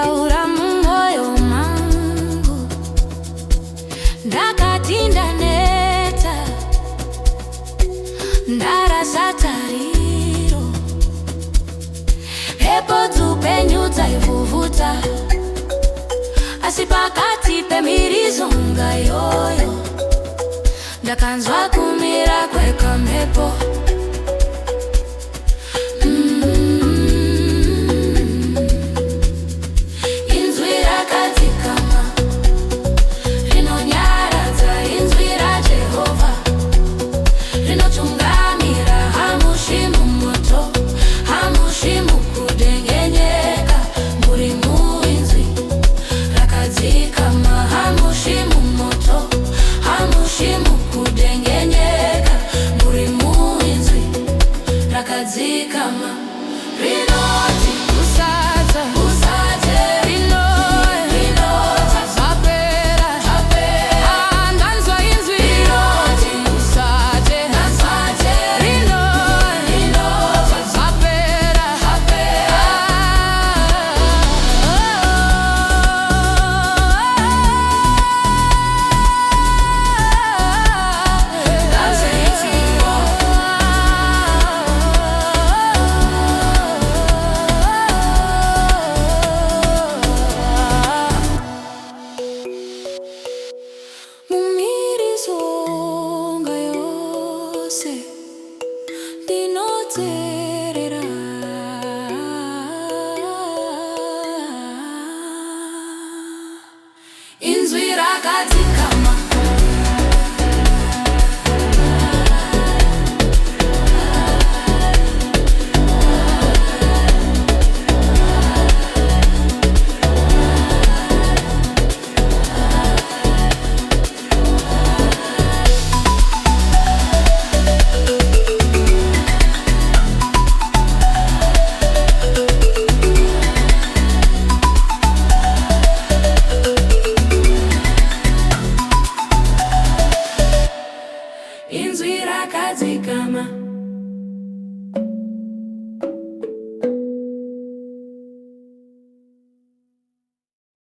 taura mumwoyo mangu, ndakati ndaneta, ndarasa tariro, mhepo dzoupenyu dzaivhuvhuta, asi pakati pemirizonga yoyo ndakanzwa kumira kwekamhepo. Inzwi rakadzikama, rinonyaradza, inzwi raJehovha, rinotungamira, hamushi mumoto, hamushi mukudengenyeka, muri muinzwi rakadzikama, hamushi mumoto, hamushi mukudengenyeka, muri muinzwi rakadzikama. Rinoti kusadza, rinoti zvapera, ndanzwa inzwi. Rinoti rinoti zvapera. Mumirizonga yose ndinoteerera, inzwi rakadzikama. Inzwi rakadzikama.